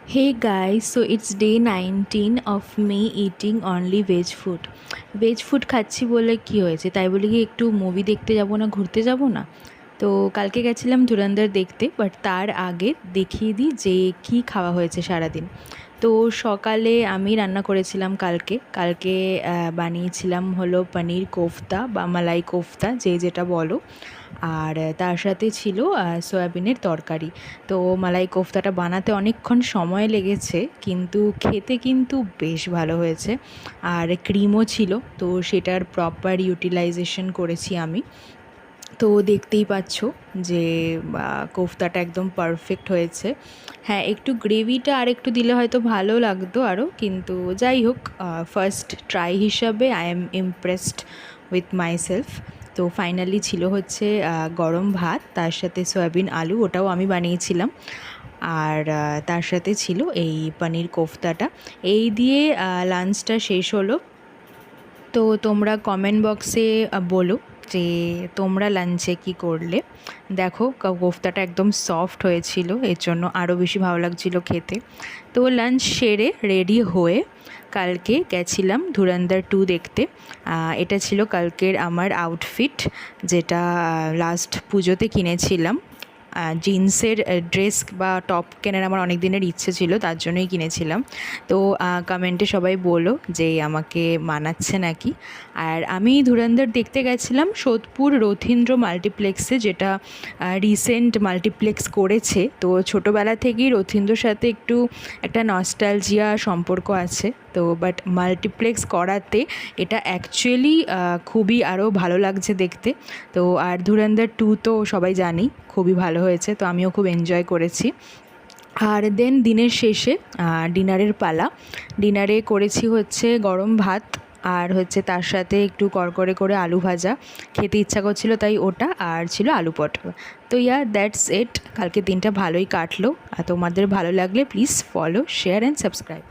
Hey guys, so it's day 19 of me eating only veg food. Veg food খাচ্ছি বলে কি হয়েছে, তাই বলে কি একটু মুভি দেখতে যাব না, ঘুরতে যাব না? তো কালকে গেছিলাম ধুরন্ধর দেখতে, বাট তার আগে দেখিয়ে দিই যে কি খাওয়া হয়েছে সারাদিন। তো সকালে আমি রান্না করেছিলাম কালকে কালকে বানিয়েছিলাম হলো পনির কোফতা বা মালাই কোফতা, যে যেটা বলো। আর তার সাথে ছিল সয়াবিনের তরকারি। তো মালাই কোফতাটা বানাতে অনেকক্ষণ সময় লেগেছে, কিন্তু খেতে কিন্তু বেশ ভালো হয়েছে। আর ক্রিমও ছিল, তো সেটার প্রপার ইউটিলাইজেশন করেছি আমি। তো দেখতেই পাচ্ছ যে কোফতাটা একদম পারফেক্ট হয়েছে। হ্যাঁ, একটু গ্রেভিটা আর একটু দিলে হয়তো ভালো লাগতো আরও, কিন্তু যাই হোক, ফার্স্ট ট্রাই হিসাবে I am impressed with myself. তো ফাইনালি ছিল হচ্ছে গরম ভাত, তার সাথে সয়াবিন আলু, ওটাও আমি বানিয়েছিলাম। আর তার সাথে ছিল এই পনির কোফতাটা। এই দিয়ে লাঞ্চটা শেষ হলো। তো তোমরা কমেন্ট বক্সে বলো যে তোমরা লাঞ্চে কী করলে। দেখো, কোফতাটা একদম সফট হয়েছিল, এর জন্য আরও বেশি ভালো লাগছিলো খেতে। তো লাঞ্চ সেরে রেডি হয়ে কালকে গেছিলাম ধুরন্ধর 2 দেখতে। এটা ছিল কালকের আমার আউটফিট, যেটা লাস্ট পুজোতে কিনেছিলাম। জিন্সের ড্রেস বা টপ কেনার আমার অনেক দিনের ইচ্ছে ছিল, তার জন্যই কিনেছিলাম। তো কমেন্টে সবাই বলো যে আমাকে মানাচ্ছে নাকি। আর আমি ধুরন্ধর দেখতে গেছিলাম সোদপুর রথীন্দ্র মাল্টিপ্লেক্সে, যেটা রিসেন্ট মাল্টিপ্লেক্স করেছে। তো ছোটোবেলা থেকেই রথীন্দ্রর সাথে একটু একটা নস্টালজিয়া সম্পর্ক আছে। তো বাট মাল্টিপ্লেক্স করাতে এটা অ্যাকচুয়ালি খুবই আরও ভালো লাগছে দেখতে। তো আর ধুরন্ধর 2 তো সবাই জানি খুবই ভালো হয়েছে, তো আমিও খুব এনজয় করেছি। আর দেন দিনের শেষে ডিনারের পালা। ডিনারে করেছি হচ্ছে গরম ভাত, আর হচ্ছে তার সাথে একটু কড়কড়ে করে আলু ভাজা, খেতে ইচ্ছা করছিল তাই ওটা, আর ছিল আলু পটল। তো দ্যাটস ইট। কালকে দিনটা ভালোই কাটলো। আর তোমাদের ভালো লাগলে please follow, share and subscribe.